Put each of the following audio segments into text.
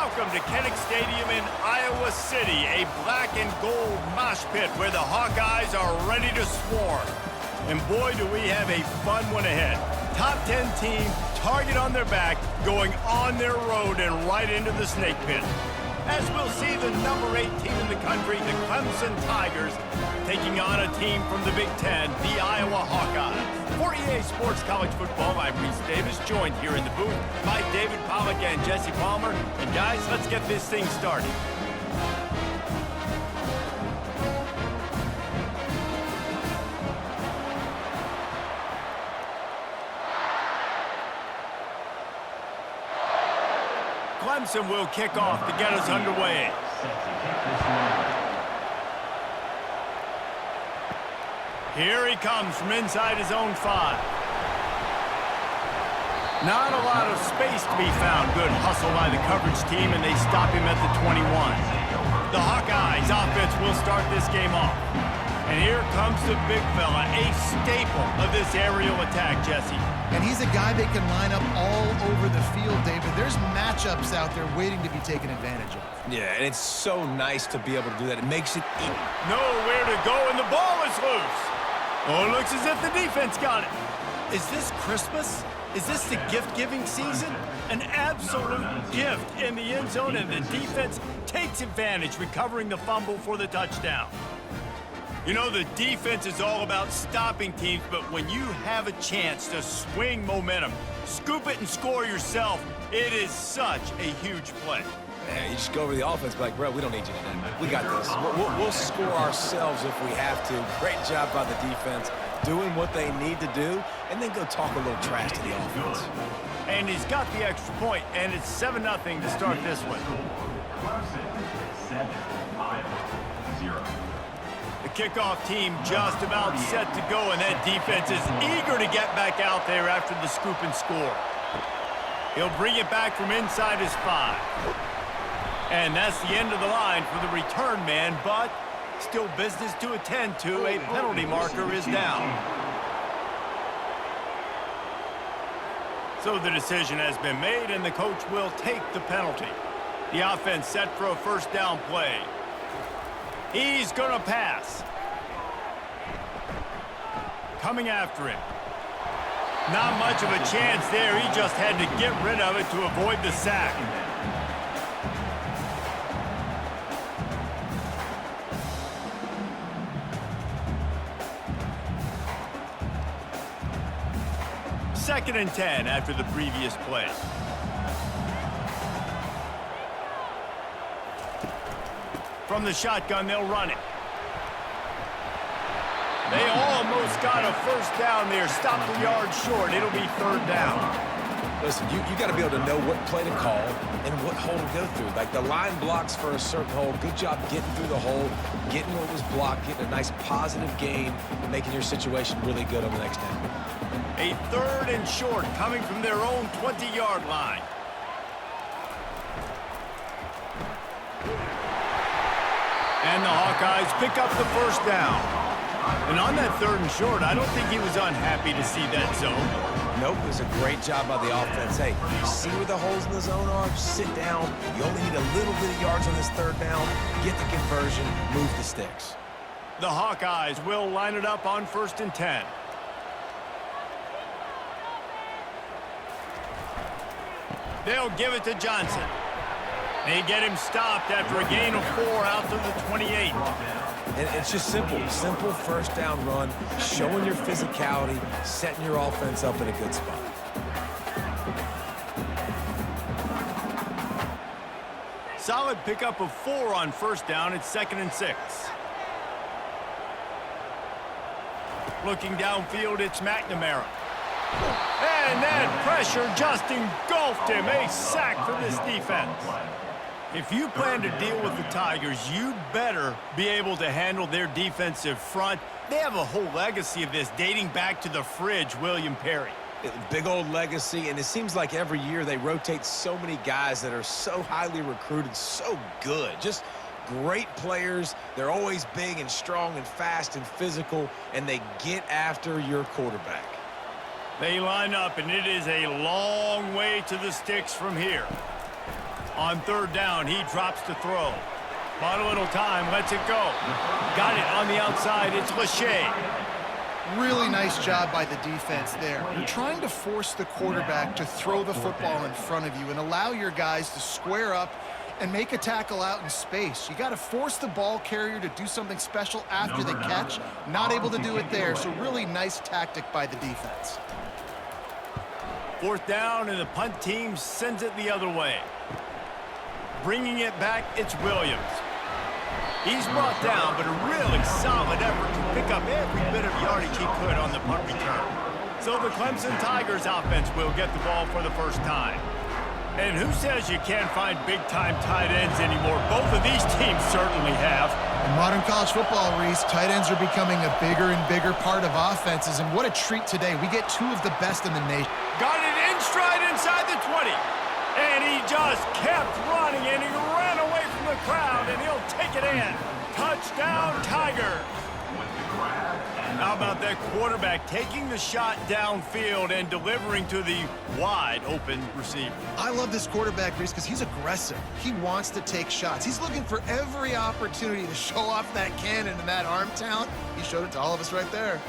Welcome to Kinnick Stadium in Iowa City, a black and gold mosh pit where the Hawkeyes are ready to swarm. And boy, do we have a fun one ahead. Top 10 team, target on their back, going on their road and right into the snake pit. As we'll see the number 8 team in the country, the Clemson Tigers, taking on a team from the Big Ten, the Iowa Hawkeyes. For EA Sports College Football, I'm Reese Davis, joined here in the booth by David Pollack and Jesse Palmer. And guys, let's get this thing started. Clemson will kick off to get us underway. Here he comes from inside his own 5. Not a lot of space to be found. Good hustle by the coverage team, and they stop him at the 21. The Hawkeyes offense will start this game off. And here comes the big fella, a staple of this aerial attack, Jesse. And he's a guy that can line up all over the field, David. There's matchups out there waiting to be taken advantage of. Yeah, and it's so nice to be able to do that. It makes it easy. Nowhere to go, and the ball is loose. Oh, it looks as if the defense got it. Is this Christmas? Is this the gift-giving season? An absolute gift in the end zone, and the defense takes advantage, recovering the fumble for the touchdown. You know, the defense is all about stopping teams, but when you have a chance to swing momentum, scoop it and score yourself, it is such a huge play. Yeah, you just go over the offense, be like, bro, we don't need you today. We got this. We'll score ourselves if we have to. Great job by the defense, doing what they need to do, and then go talk a little trash to the offense. And he's got the extra point, and it's 7-0 to start this one. The kickoff team just about set to go, and that defense is eager to get back out there after the scoop and score. He'll bring it back from inside his 5. And that's the end of the line for the return man, but still business to attend to. A penalty marker is down. So the decision has been made, and the coach will take the penalty. The offense set for a first down play. He's going to pass. Coming after him. Not much of a chance there. He just had to get rid of it to avoid the sack. Second and 10 after the previous play. From the shotgun, they'll run it. They almost got a first down there. Stopped the yard short. It'll be third down. Listen, you got to be able to know what play to call and what hole to go through. Like the line blocks for a certain hole. Good job getting through the hole, getting what was blocked, getting a nice positive gain, making your situation really good on the next down. A third and short coming from their own 20-yard line. And the Hawkeyes pick up the first down. And on that third and short, I don't think he was unhappy to see that zone. Nope, it was a great job by the offense. Hey, you see where the holes in the zone are? Sit down. You only need a little bit of yards on this third down. Get the conversion, move the sticks. The Hawkeyes will line it up on first and 10. They'll give it to Johnson. They get him stopped after a gain of 4 out to the 28. And it's just simple first down run, showing your physicality, setting your offense up in a good spot. Solid pickup of 4 on first down. It's 2nd and 6. Looking downfield, it's McNamara. And that pressure just engulfed him. A sack for this defense. If you plan to deal with the Tigers, you better be able to handle their defensive front. They have a whole legacy of this dating back to the fridge, William Perry. Big old legacy, and it seems like every year they rotate so many guys that are so highly recruited, so good. Just great players. They're always big and strong and fast and physical, and they get after your quarterback. They line up, and it is a long way to the sticks from here. On third down, he drops to throw. Bought a little time, lets it go. Got it on the outside, it's Lachey. Really nice job by the defense there. You're trying to force the quarterback to throw the football in front of you and allow your guys to square up and make a tackle out in space. You got to force the ball carrier to do something special after the catch. Not able to do it there, so really nice tactic by the defense. Fourth down, and the punt team sends it the other way. Bringing it back, it's Williams. He's brought down, but a really solid effort to pick up every bit of yardage he could on the punt return. So the Clemson Tigers offense will get the ball for the first time. And who says you can't find big-time tight ends anymore? Both of these teams certainly have. In modern college football, Reese, tight ends are becoming a bigger and bigger part of offenses, and what a treat today. We get two of the best in the nation. Got it in stride inside the 20. And he just kept running, and he ran away from the crowd, and he'll take it in. Touchdown, Tiger. How about that quarterback taking the shot downfield and delivering to the wide-open receiver? I love this quarterback, Reese, because he's aggressive. He wants to take shots. He's looking for every opportunity to show off that cannon and that arm talent. He showed it to all of us right there.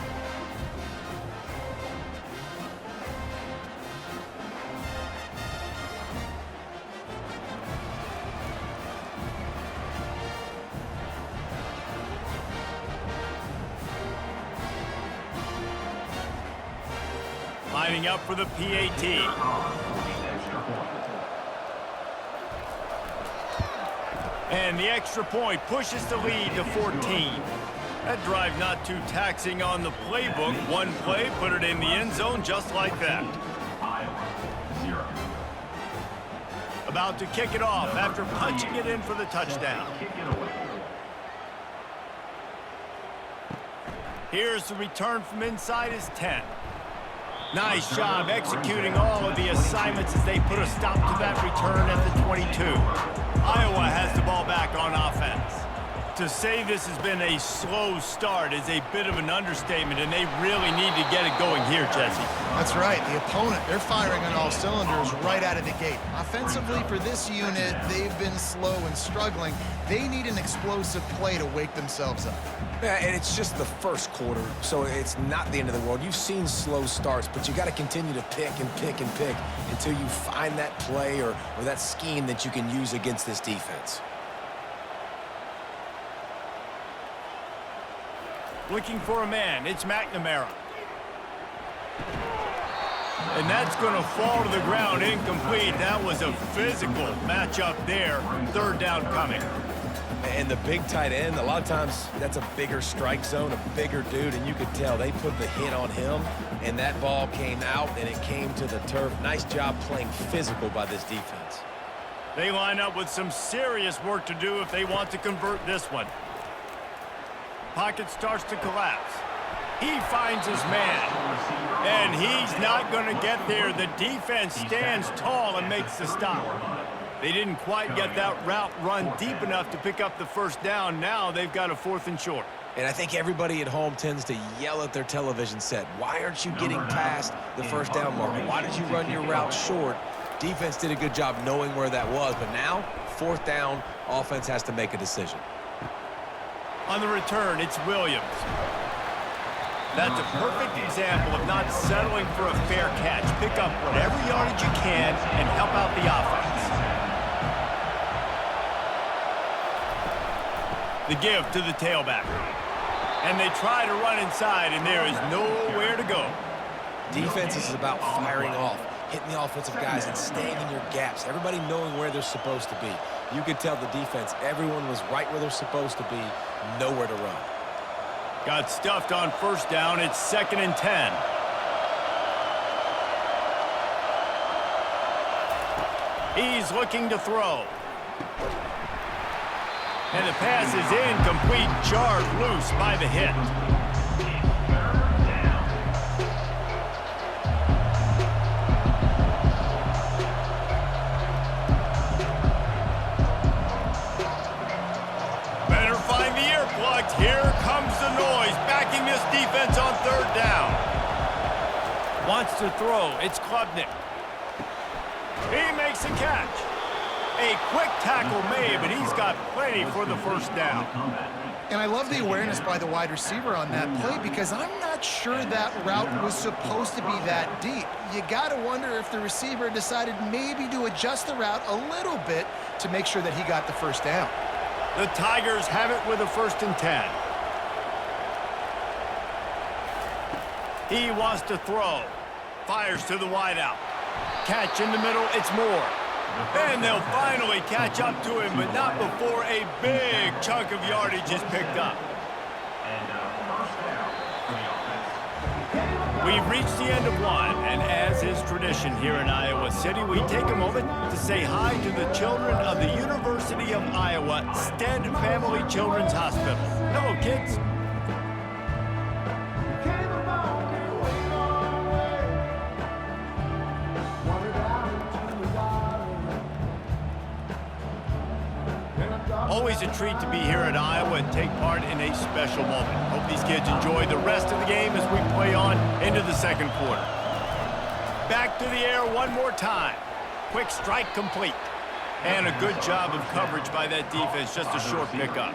Lining up for the PAT. And the extra point pushes the lead to 14. That drive not too taxing on the playbook. One play, put it in the end zone just like that. About to kick it off after punching it in for the touchdown. Here's the return from inside his 10. Nice job executing all of the assignments as they put a stop to that return at the 22. Iowa has the ball back on offense. To say this has been a slow start is a bit of an understatement, and they really need to get it going here, Jesse. That's right. The opponent, they're firing on all cylinders right out of the gate. Offensively, for this unit, they've been slow and struggling. They need an explosive play to wake themselves up. Yeah, and it's just the first quarter, so it's not the end of the world. You've seen slow starts, but you got to continue to pick and pick and pick until you find that play or that scheme that you can use against this defense. Looking for a man, it's McNamara. And that's going to fall to the ground, incomplete. That was a physical matchup there. Third down coming. And the big tight end, a lot of times that's a bigger strike zone, a bigger dude, and you could tell they put the hit on him, and that ball came out, and it came to the turf. Nice job playing physical by this defense. They line up with some serious work to do if they want to convert this one. Pocket starts to collapse. He finds his man, and he's not going to get there. The defense stands tall and makes the stop. They didn't quite get that route run deep enough to pick up the first down. Now they've got a 4th and short. And I think everybody at home tends to yell at their television set. Why aren't you getting past the first down marker? Why did you run your route short? Defense did a good job knowing where that was, but now, 4th down, offense has to make a decision. On the return, it's Williams. That's a perfect example of not settling for a fair catch. Pick up whatever yardage you can and help out the offense. The give to the tailback. And they try to run inside, and there is nowhere to go. Defense is about firing off, hitting the offensive guys and staying in your gaps. Everybody knowing where they're supposed to be. You could tell the defense, everyone was right where they're supposed to be, nowhere to run. Got stuffed on first down. It's 2nd and 10. He's looking to throw. And the pass is incomplete, jarred loose by the hit. Better find the earplugs. Here comes the noise, backing this defense on 3rd down. Wants to throw. It's Klubnik. He makes a catch. A quick tackle made, but he's got plenty for the first down. And I love the awareness by the wide receiver on that play because I'm not sure that route was supposed to be that deep. You got to wonder if the receiver decided maybe to adjust the route a little bit to make sure that he got the first down. The Tigers have it with a 1st and 10. He wants to throw. Fires to the wideout. Catch in the middle, it's Moore. And they'll finally catch up to him, but not before a big chunk of yardage is picked up. We've reached the end of one, and as is tradition here in Iowa City, we take a moment to say hi to the children of the University of Iowa Stead Family Children's Hospital. Hello, kids. Always a treat to be here at Iowa and take part in a special moment. Hope these kids enjoy the rest of the game as we play on into the 2nd quarter. Back to the air one more time. Quick strike complete. And a good job of coverage by that defense, just a short pickup.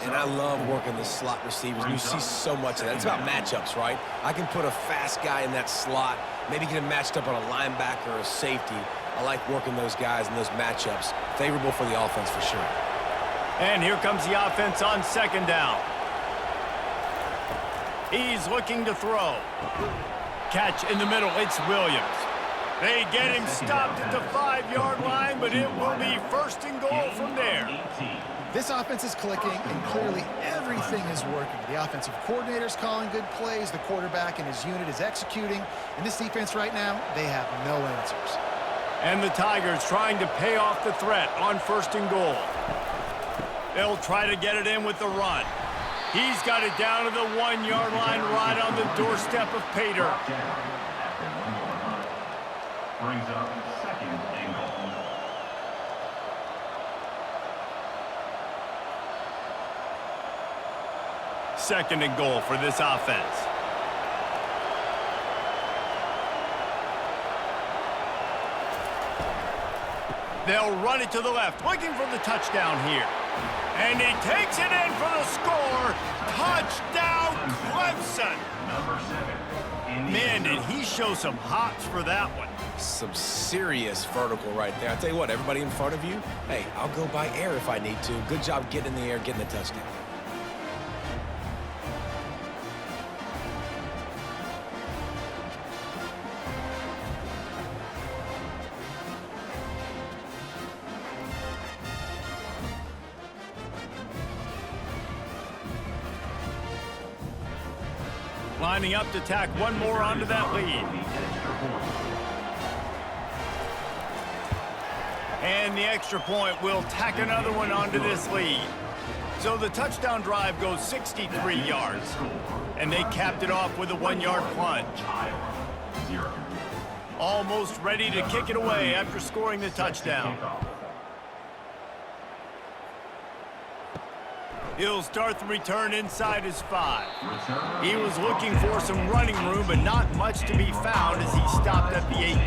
And I love working the slot receivers. You see so much of that. It's about matchups, right? I can put a fast guy in that slot, maybe get him matched up on a linebacker or a safety. I like working those guys in those matchups. Favorable for the offense for sure. And here comes the offense on 2nd down. He's looking to throw. Catch in the middle, it's Williams. They get him stopped at the 5-yard line, but it will be 1st and goal from there. This offense is clicking, and clearly everything is working. The offensive coordinator's calling good plays, the quarterback and his unit is executing, and this defense right now, they have no answers. And the Tigers trying to pay off the threat on 1st and goal. They'll try to get it in with the run. He's got it down to the 1-yard line right on the doorstep of Pater. Brings up 2nd and goal. Second and goal for this offense. They'll run it to the left, looking for the touchdown here. And he takes it in for the score. Touchdown, Clemson. Number 7. Man, did he show some hops for that one. Some serious vertical right there. I'll tell you what, everybody in front of you, hey, I'll go by air if I need to. Good job getting in the air, getting the touchdown. Lining up to tack one more onto that lead. And the extra point will tack another one onto this lead. So the touchdown drive goes 63 yards. And they capped it off with a 1-yard plunge. Almost ready to kick it away after scoring the touchdown. He'll start the return inside his 5. He was looking for some running room, but not much to be found as he stopped at the 18.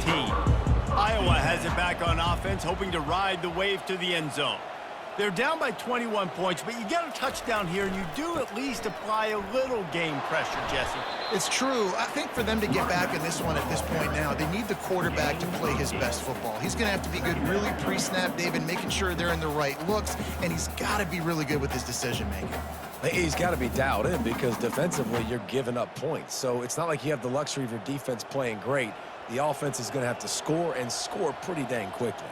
Iowa has it back on offense, hoping to ride the wave to the end zone. They're down by 21 points, but you get a touchdown here, and you do at least apply a little game pressure, Jesse. It's true. I think for them to get back in this one at this point now, they need the quarterback to play his best football. He's going to have to be good really pre-snap, David, making sure they're in the right looks, and he's got to be really good with his decision-making. He's got to be dialed in because defensively you're giving up points. So it's not like you have the luxury of your defense playing great. The offense is going to have to score and score pretty dang quickly.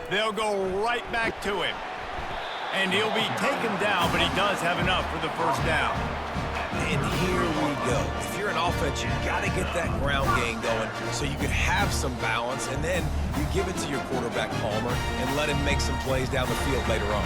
They'll go right back to him. And he'll be taken down, but he does have enough for the first down. And here we go. If you're an offense, you got to get that ground game going so you can have some balance, and then you give it to your quarterback, Palmer, and let him make some plays down the field later on.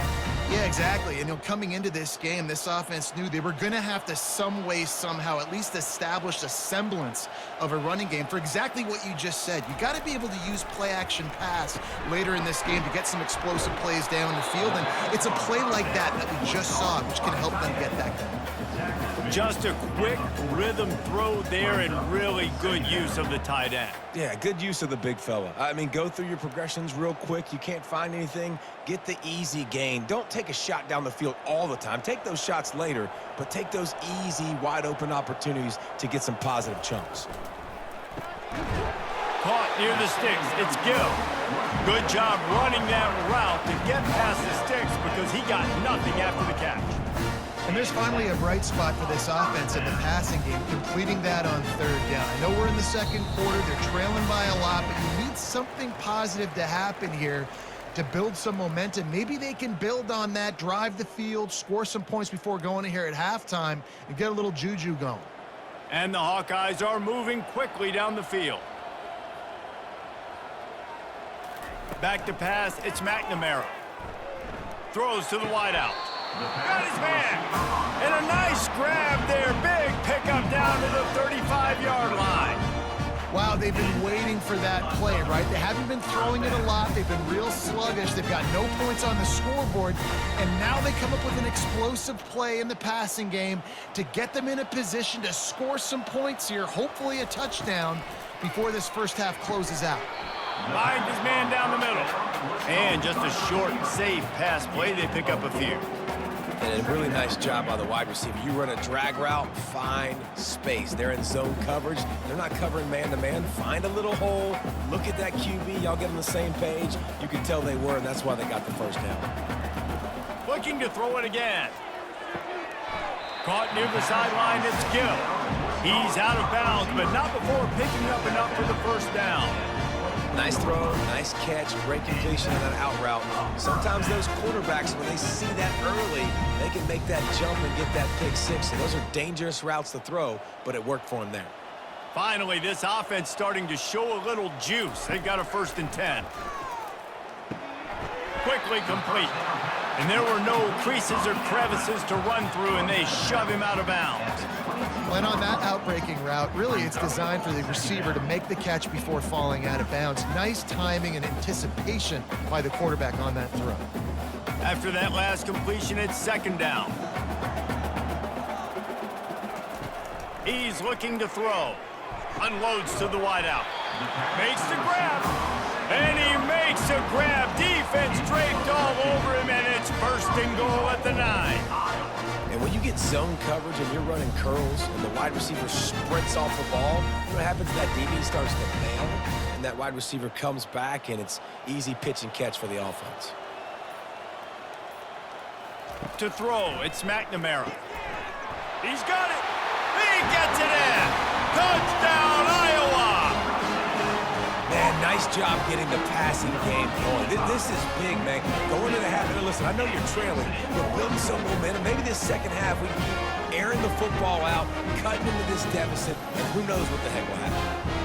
Yeah, exactly. And coming into this game, this offense knew they were going to have to some way, somehow, at least establish a semblance of a running game for exactly what you just said. You got to be able to use play-action pass later in this game to get some explosive plays down the field. And it's a play like that that we just saw, which can help them get that going. Just a quick rhythm throw there and really good use of the tight end. Yeah, good use of the big fella. I mean, go through your progressions real quick. You can't find anything, get the easy gain. Don't take a shot down the field all the time. Take those shots later, but take those easy, wide-open opportunities to get some positive chunks. Caught near the sticks. It's Gill. Good job running that route to get past the sticks because he got nothing after the catch. And there's finally a bright spot for this offense in the passing game, completing that on third down. I know we're in the second quarter. They're trailing by a lot, but you need something positive to happen here to build some momentum. Maybe they can build on that, drive the field, score some points before going in here at halftime, and get a little juju going. And the Hawkeyes are moving quickly down the field. Back to pass, it's McNamara. Throws to the wideout. Got his man. And a nice grab there. Big pickup down to the 35-yard line. Wow, they've been waiting for that play, right? They haven't been throwing it a lot. They've been real sluggish. They've got no points on the scoreboard. And now they come up with an explosive play in the passing game to get them in a position to score some points here, hopefully a touchdown, before this first half closes out. Finds his man down the middle. And just a short, safe pass play. They pick up a few. And a really nice job by the wide receiver. You run a drag route, find space. They're in zone coverage. They're not covering man-to-man. Find a little hole. Look at that QB. Y'all get on the same page. You can tell they were, and that's why they got the first down. Looking to throw it again. Caught near the sideline. It's Gill. He's out of bounds, but not before picking up enough for the first down. Nice throw, nice catch, great completion on that out route. Sometimes those quarterbacks, when they see that early, they can make that jump and get that pick six. And those are dangerous routes to throw, but it worked for him there. Finally, this offense starting to show a little juice. They've got a 1st and 10. Quickly complete. And there were no creases or crevices to run through, and they shove him out of bounds. And on that outbreaking route, really it's designed for the receiver to make the catch before falling out of bounds. Nice timing and anticipation by the quarterback on that throw. After that last completion, it's 2nd down. He's looking to throw. Unloads to the wideout. Makes the grab. And he makes a grab. Defense draped all over him, and it's 1st and goal at the 9. And when you get zone coverage and you're running curls and the wide receiver sprints off the ball, you know what happens? That DB starts to bail, and that wide receiver comes back, and it's easy pitch and catch for the offense. To throw, it's McNamara. He's got it. He gets it in. Touchdown, Iowa. Man, nice job getting the passing game going. This is big, man. Going into the half, and listen, I know you're trailing, but building some momentum. Maybe this second half we keep airing the football out, cutting into this deficit, and who knows what the heck will happen.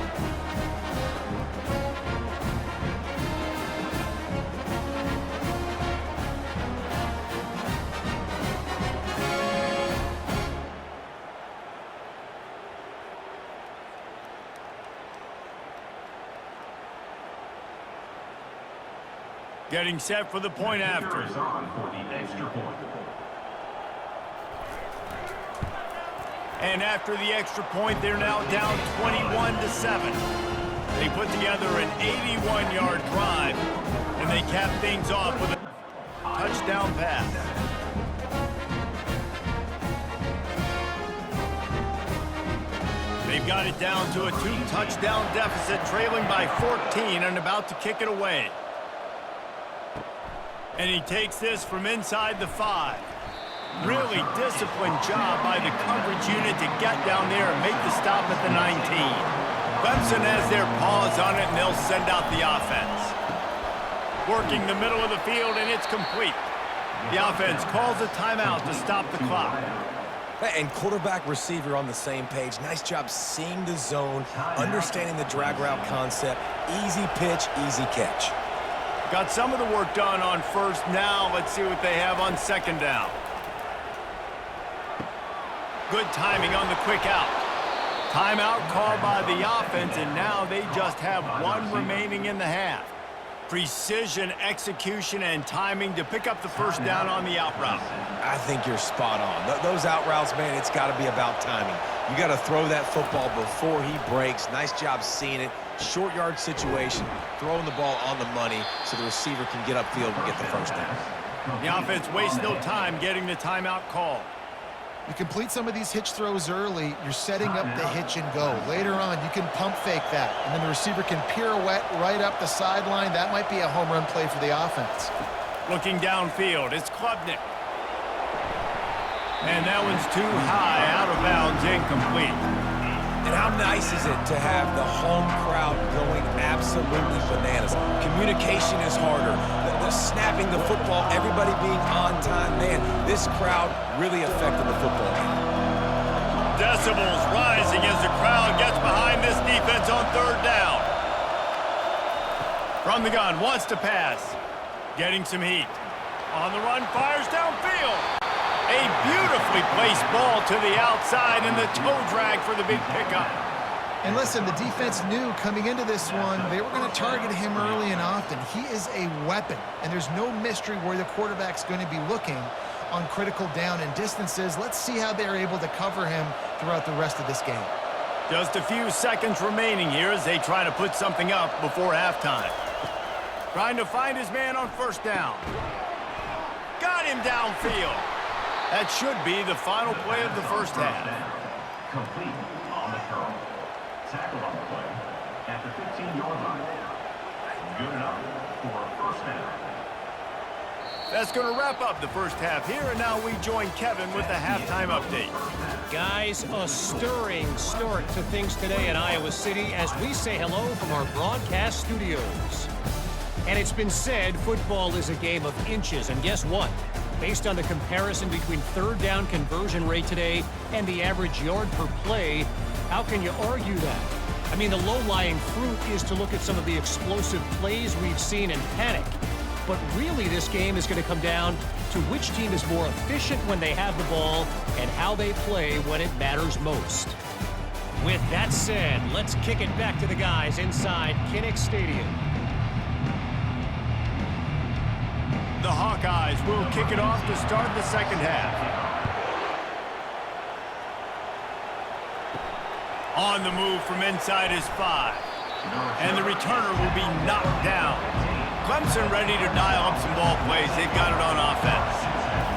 Getting set for the point after. Is on for the extra point. And after the extra point, they're now down 21-7. They put together an 81-yard drive, and they cap things off with a touchdown pass. They've got it down to a 2-touchdown deficit, trailing by 14 and about to kick it away. And he takes this from inside the 5. Really disciplined job by the coverage unit to get down there and make the stop at the 19. Clemson has their paws on it, and they'll send out the offense. Working the middle of the field, and it's complete. The offense calls a timeout to stop the clock. And quarterback receiver on the same page. Nice job seeing the zone, understanding the drag route concept. Easy pitch, easy catch. Got some of the work done on 1st. Now let's see what they have on 2nd down. Good timing on the quick out. Timeout called by the offense, and now they just have 1 remaining in the half. Precision, execution, and timing to pick up the first down on the out route. I think you're spot on. Those out routes, man, it's got to be about timing. You got to throw that football before he breaks. Nice job seeing it. Short yard situation, throwing the ball on the money so the receiver can get upfield and get the first down. The offense wastes no time getting the timeout call. You complete some of these hitch throws early, you're setting up the hitch and go. Later on, you can pump fake that, and then the receiver can pirouette right up the sideline. That might be a home run play for the offense. Looking downfield, it's Klubnik. And that one's too high, out of bounds, incomplete. And how nice is it to have the home crowd going absolutely bananas? Communication is harder. The snapping the football, everybody being on time. Man, this crowd really affected the football game. Decibels rising as the crowd gets behind this defense on third down. From the gun, wants to pass. Getting some heat. On the run, fires downfield. A beautifully placed ball to the outside and the toe drag for the big pickup. And listen, the defense knew coming into this one, they were going to target him early and often. He is a weapon, and there's no mystery where the quarterback's going to be looking on critical down and distances. Let's see how they're able to cover him throughout the rest of this game. Just a few seconds remaining here as they try to put something up before halftime. Trying to find his man on first down. Got him downfield. That should be the final play of the first half. Complete on the curl. Tackle on the play at the 15-yard line. Good enough for a first down. That's going to wrap up the first half here, and now we join Kevin with the halftime update. Guys, a stirring start to things today in Iowa City as we say hello from our broadcast studios. And it's been said football is a game of inches, and guess what? Based on the comparison between third down conversion rate today and the average yard per play, how can you argue that? I mean, the low-lying fruit is to look at some of the explosive plays we've seen and panic. But really, this game is going to come down to which team is more efficient when they have the ball and how they play when it matters most. With that said, let's kick it back to the guys inside Kinnick Stadium. The Hawkeyes will kick it off to start the second half. On the move from inside his 5. And the returner will be knocked down. Clemson ready to dial up some ball plays. They've got it on offense.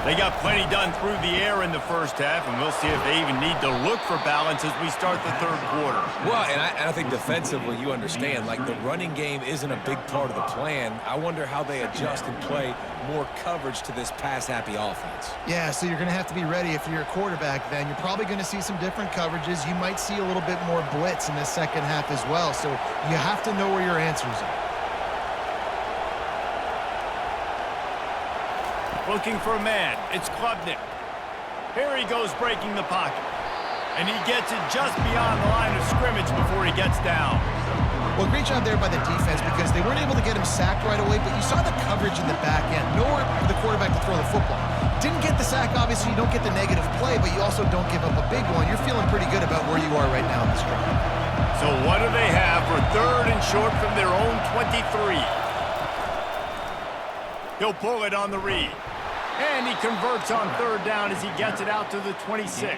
They got plenty done through the air in the first half, and we'll see if they even need to look for balance as we start the third quarter. Well, and I think defensively, you understand, like the running game isn't a big part of the plan. I wonder how they adjust and play more coverage to this pass-happy offense. Yeah, so you're going to have to be ready if you're a quarterback then. You're probably going to see some different coverages. You might see a little bit more blitz in the second half as well, so you have to know where your answers are. Looking for a man. It's Klubnik. Here he goes breaking the pocket. And he gets it just beyond the line of scrimmage before he gets down. Well, great job there by the defense because they weren't able to get him sacked right away, but you saw the coverage in the back end. Nowhere for the quarterback to throw the football. Didn't get the sack, obviously. You don't get the negative play, but you also don't give up a big one. You're feeling pretty good about where you are right now in this drive. So what do they have for third and short from their own 23? He'll pull it on the read. And he converts on third down as he gets it out to the 26.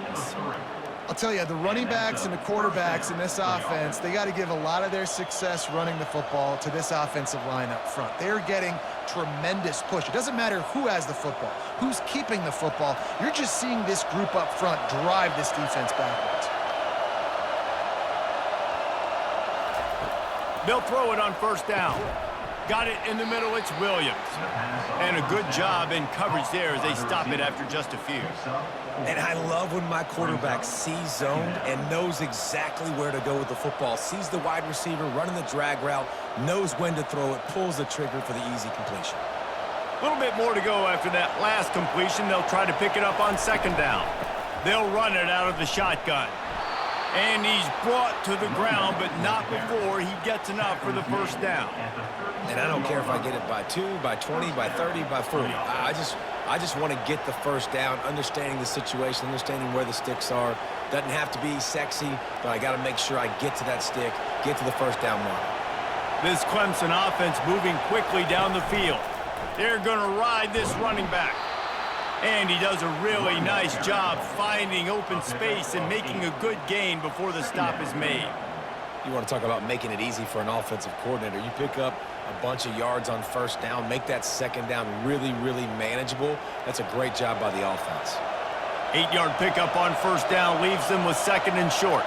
I'll tell you, the running backs and the quarterbacks in this offense, they got to give a lot of their success running the football to this offensive line up front. They're getting tremendous push. It doesn't matter who has the football, who's keeping the football. You're just seeing this group up front drive this defense backwards. They'll throw it on first down. Got it in the middle, it's Williams. And a good job in coverage there as they stop it after just a few. And I love when my quarterback sees zoned and knows exactly where to go with the football. Sees the wide receiver running the drag route, knows when to throw it, pulls the trigger for the easy completion. A little bit more to go after that last completion. They'll try to pick it up on second down. They'll run it out of the shotgun. And he's brought to the ground, but not before he gets enough for the first down. And I don't care if I get it by 2, by 20, by 30, by 40. I just want to get the first down, understanding the situation, understanding where the sticks are. Doesn't have to be sexy, but I got to make sure I get to that stick, get to the first down mark. This Clemson offense moving quickly down the field. They're going to ride this running back. And he does a really nice job finding open space and making a good gain before the stop is made. You want to talk about making it easy for an offensive coordinator. You pick up a bunch of yards on first down, make that second down really, really manageable. That's a great job by the offense. 8-yard pickup on first down leaves them with second and short.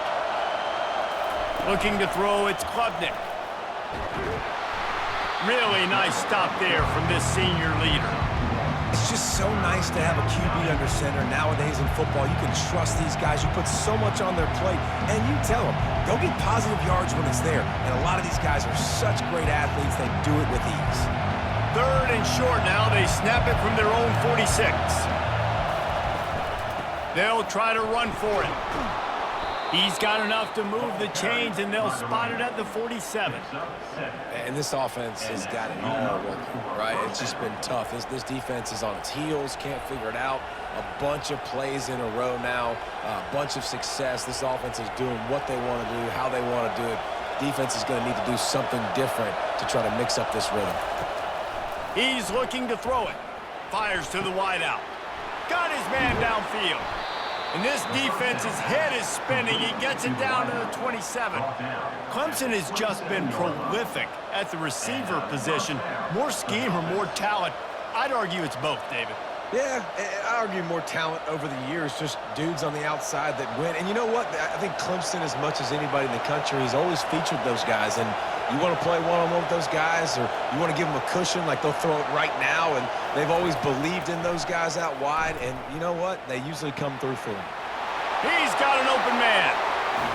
Looking to throw, it's Klubnik. Really nice stop there from this senior leader. It's just so nice to have a QB under center. Nowadays in football, you can trust these guys. You put so much on their plate, and you tell them, go get positive yards when it's there. And a lot of these guys are such great athletes, they do it with ease. Third and short now. They snap it from their own 46. They'll try to run for it. He's got enough to move the chains, and they'll spot it at the 47. And this offense has got it all working, right? It's just been tough. This defense is on its heels, can't figure it out. A bunch of plays in a row now, a bunch of success. This offense is doing what they want to do, how they want to do it. Defense is going to need to do something different to try to mix up this rhythm. He's looking to throw it. Fires to the wideout. Got his man downfield. And this defense's head is spinning. He gets it down to the 27. Clemson has just been prolific at the receiver position. More scheme or more talent? I'd argue it's both, David. Yeah, I argue more talent over the years, just dudes on the outside that win. And you know what? I think Clemson, as much as anybody in the country, has always featured those guys. And you want to play one-on-one with those guys, or you want to give them a cushion, like they'll throw it right now. And they've always believed in those guys out wide. And you know what? They usually come through for them. He's got an open man.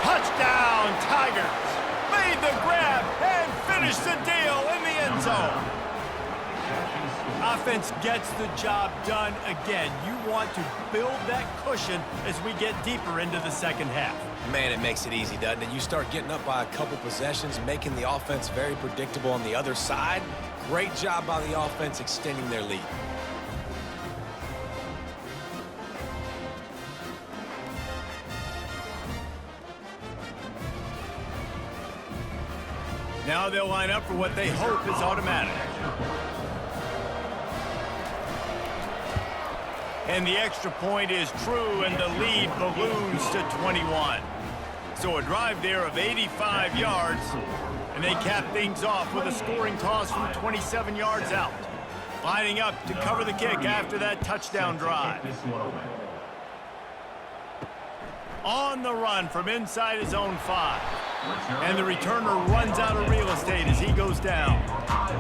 Touchdown, Tigers. Made the grab and finished the deal in the end zone. Offense gets the job done again. You want to build that cushion as we get deeper into the second half. Man, it makes it easy, doesn't it? You start getting up by a couple possessions, making the offense very predictable on the other side. Great job by the offense extending their lead. Now they'll line up for what they hope is automatic. And the extra point is true, and the lead balloons to 21. So a drive there of 85 yards, and they cap things off with a scoring toss from 27 yards out. Lining up to cover the kick after that touchdown drive. On the run from inside his own 5. And the returner runs out of real estate as he goes down.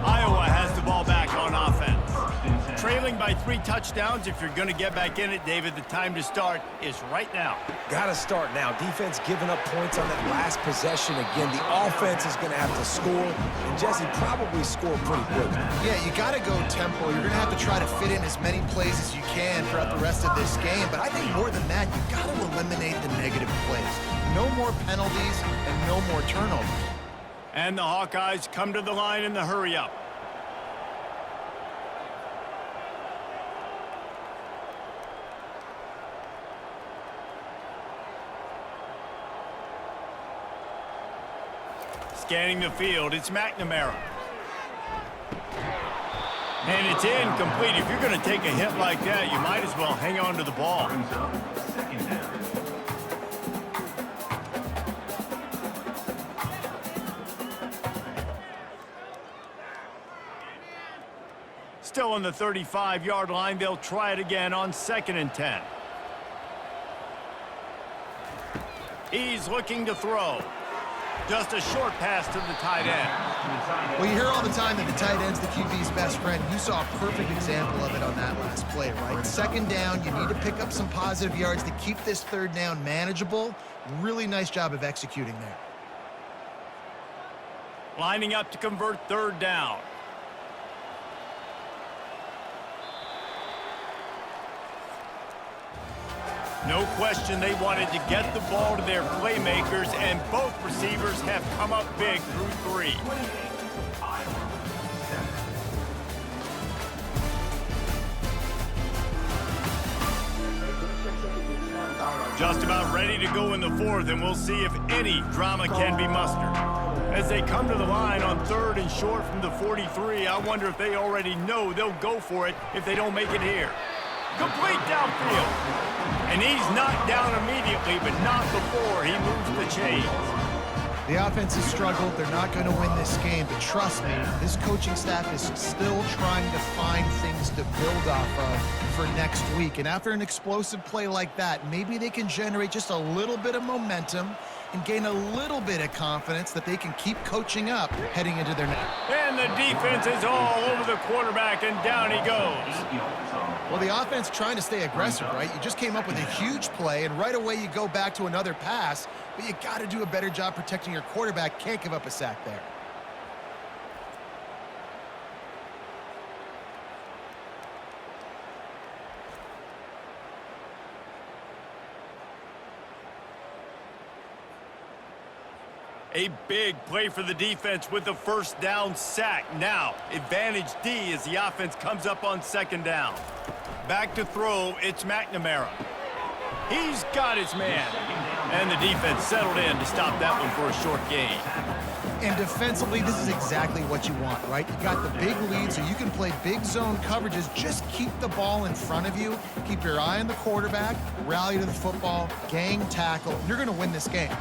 Iowa has the ball back on offense. Trailing by 3 touchdowns. If you're going to get back in it, David, the time to start is right now. Got to start now. Defense giving up points on that last possession. Again, the offense is going to have to score. And Jesse, probably score pretty quick. Yeah, you got to go tempo. You're going to have to try to fit in as many plays as you can throughout the rest of this game. But I think more than that, you got to eliminate the negative plays. No more penalties and no more turnovers. And the Hawkeyes come to the line in the hurry-up. Scanning the field, it's McNamara. And it's incomplete. If you're going to take a hit like that, you might as well hang on to the ball. Still on the 35-yard line, they'll try it again on 2nd and 10. He's looking to throw. Just a short pass to the tight end. Well, you hear all the time that the tight end's the QB's best friend. You saw a perfect example of it on that last play, right? 2nd down, you need to pick up some positive yards to keep this 3rd down manageable. Really nice job of executing there. Lining up to convert 3rd down. No question they wanted to get the ball to their playmakers, and both receivers have come up big through 3. Just about ready to go in the 4th, and we'll see if any drama can be mustered. As they come to the line on 3rd and short from the 43, I wonder if they already know they'll go for it if they don't make it here. Complete downfield. And he's knocked down immediately, but not before he moves the chains. The offense has struggled. They're not going to win this game, but trust me, this coaching staff is still trying to find things to build off of for next week. And after an explosive play like that, maybe they can generate just a little bit of momentum and gain a little bit of confidence that they can keep coaching up heading into their next. And the defense is all over the quarterback, and down he goes. Well, the offense trying to stay aggressive, right? You just came up with a huge play, and right away you go back to another pass, but you got to do a better job protecting your quarterback. Can't give up a sack there. A big play for the defense with the first down sack. Now, advantage D as the offense comes up on 2nd down. Back to throw, it's McNamara. He's got his man. And the defense settled in to stop that one for a short gain. And defensively, this is exactly what you want, right? You got the big lead, so you can play big zone coverages. Just keep the ball in front of you. Keep your eye on the quarterback, rally to the football, gang tackle. You're going to win this game.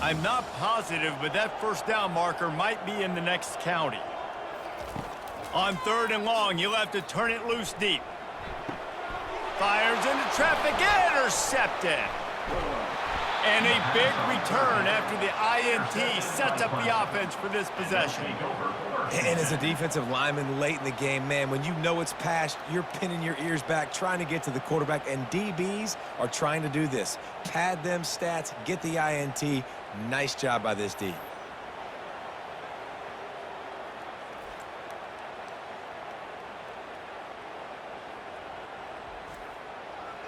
I'm not positive, but that first down marker might be in the next county. On 3rd and long, you'll have to turn it loose deep. Fires into traffic, intercepted. And a big return after the INT sets up the offense for this possession. And as a defensive lineman late in the game, man, when you know it's past, you're pinning your ears back, trying to get to the quarterback, and DBs are trying to do this. Pad them stats, get the INT. Nice job by this D.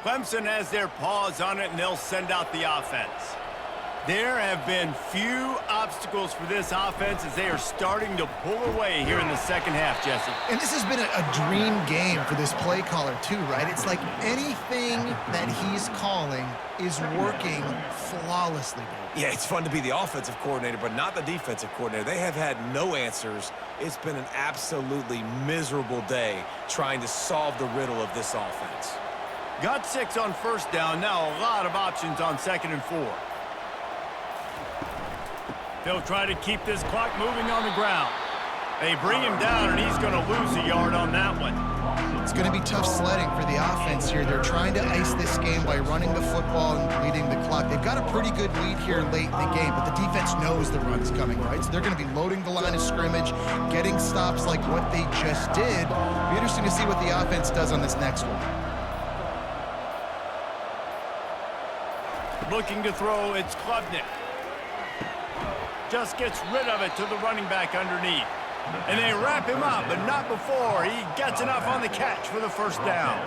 Clemson has their paws on it, and they'll send out the offense. There have been few obstacles for this offense as they are starting to pull away here in the second half, Jesse. And this has been a dream game for this play caller too, right? It's like anything that he's calling is working flawlessly. Yeah, it's fun to be the offensive coordinator, but not the defensive coordinator. They have had no answers. It's been an absolutely miserable day trying to solve the riddle of this offense. Got 6 on 1st down. Now a lot of options on 2nd and 4. They'll try to keep this clock moving on the ground. They bring him down, and he's going to lose a yard on that one. It's going to be tough sledding for the offense here. They're trying to ice this game by running the football and bleeding the clock. They've got a pretty good lead here late in the game, but the defense knows the run's coming, right? So they're going to be loading the line of scrimmage, getting stops like what they just did. It'll be interesting to see what the offense does on this next one. Looking to throw, it's Klubnik. Just gets rid of it to the running back underneath. And they wrap him up, but not before he gets enough on the catch for the first down.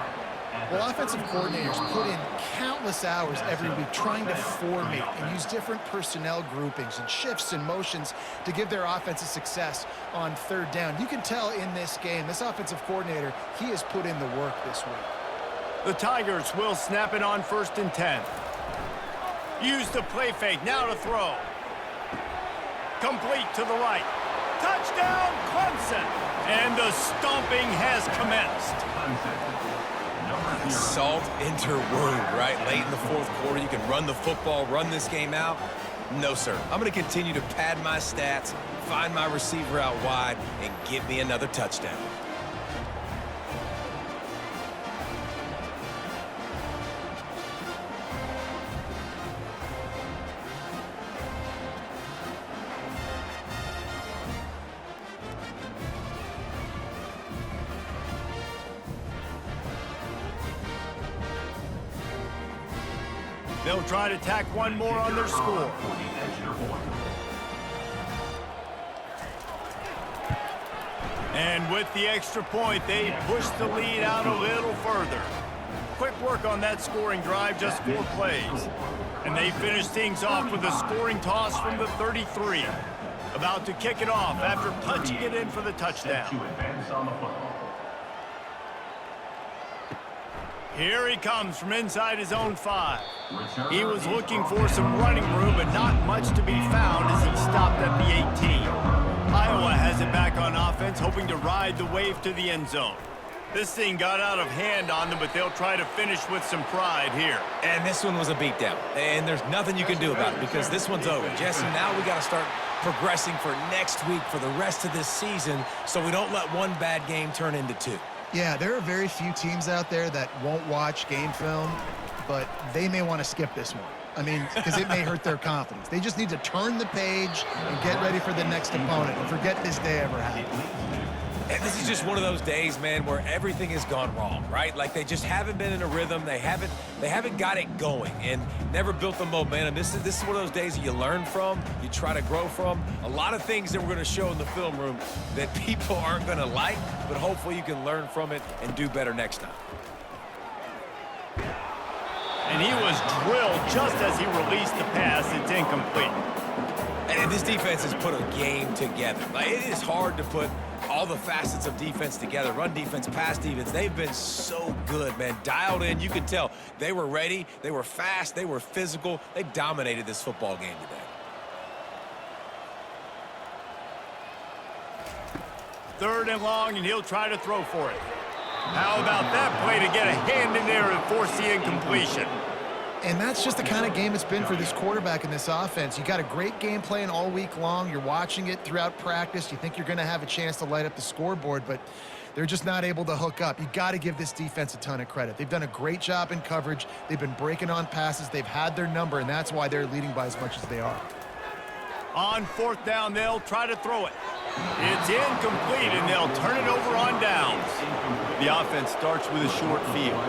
Well, offensive coordinators put in countless hours every week trying to formate and use different personnel groupings and shifts and motions to give their offensive success on 3rd down. You can tell in this game, this offensive coordinator, he has put in the work this week. The Tigers will snap it on 1st and 10. Use the play fake, now to throw. Complete to the right. Touchdown, Clemson! And the stomping has commenced. Salt into wound, right? Late in the 4th quarter, you can run the football, run this game out. No, sir. I'm going to continue to pad my stats, find my receiver out wide, and give me another touchdown. They'll try to tack one more on their score. And with the extra point, they push the lead out a little further. Quick work on that scoring drive, just 4 plays. And they finish things off with a scoring toss from the 33. About to kick it off after punching it in for the touchdown. Here he comes from inside his own 5. He was looking for some running room, but not much to be found as he stopped at the 18. Iowa has it back on offense, hoping to ride the wave to the end zone. This thing got out of hand on them, but they'll try to finish with some pride here. And this one was a beatdown. And there's nothing you can do about it because this one's over. Jesse, now we got to start progressing for next week for the rest of this season so we don't let one bad game turn into 2. Yeah, there are very few teams out there that won't watch game film, but they may want to skip this one. I mean, because it may hurt their confidence. They just need to turn the page and get ready for the next opponent and forget this day ever happened. And this is just one of those days, man, where everything has gone wrong, right? Like they just haven't been in a rhythm. They haven't got it going and never built the momentum. This is one of those days that you learn from, you try to grow from. A lot of things that we're going to show in the film room that people aren't going to like, but hopefully you can learn from it and do better next time. And he was drilled just as he released the pass. It's incomplete. And this defense has put a game together. Like, it is hard to put all the facets of defense together. Run defense, pass defense. They've been so good, man. Dialed in. You could tell they were ready. They were fast. They were physical. They dominated this football game today. Third and long, and he'll try to throw for it. How about that play to get a hand in there and force the incompletion? And that's just the kind of game it's been for this quarterback in this offense. You got a great game plan all week long. You're watching it throughout practice. You think you're going to have a chance to light up the scoreboard, but they're just not able to hook up. You got to give this defense a ton of credit. They've done a great job in coverage. They've been breaking on passes. They've had their number, and that's why they're leading by as much as they are. On fourth down, they'll try to throw it. It's incomplete, and they'll turn it over on downs. The offense starts with a short field.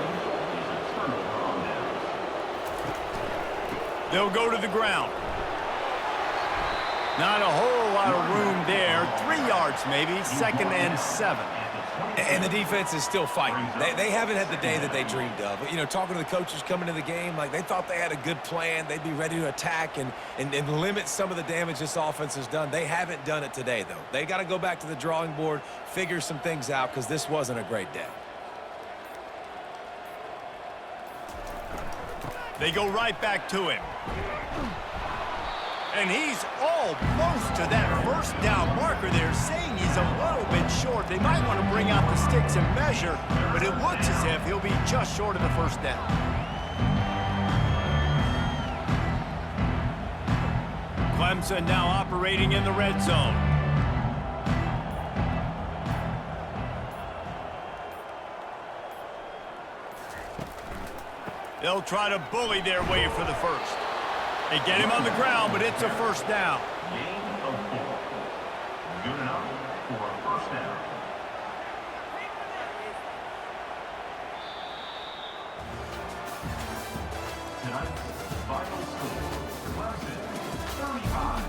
They'll go to the ground. Not a whole lot of room there. 3 yards maybe, 2nd and 7. And the defense is still fighting. They haven't had the day that they dreamed of. You know, talking to the coaches coming into the game, like they thought they had a good plan. They'd be ready to attack and limit some of the damage this offense has done. They haven't done it today, though. They got to go back to the drawing board, figure some things out, because this wasn't a great day. They go right back to him. And he's almost to that first down marker there, saying he's a little bit short. They might want to bring out the sticks and measure, but it looks as if he'll be just short of the first down. Clemson now operating in the red zone. They'll try to bully their way for the first. They get him on the ground, but it's a first down. Gain of 4. Good enough for a first down. Tonight's final score, Clemson 35,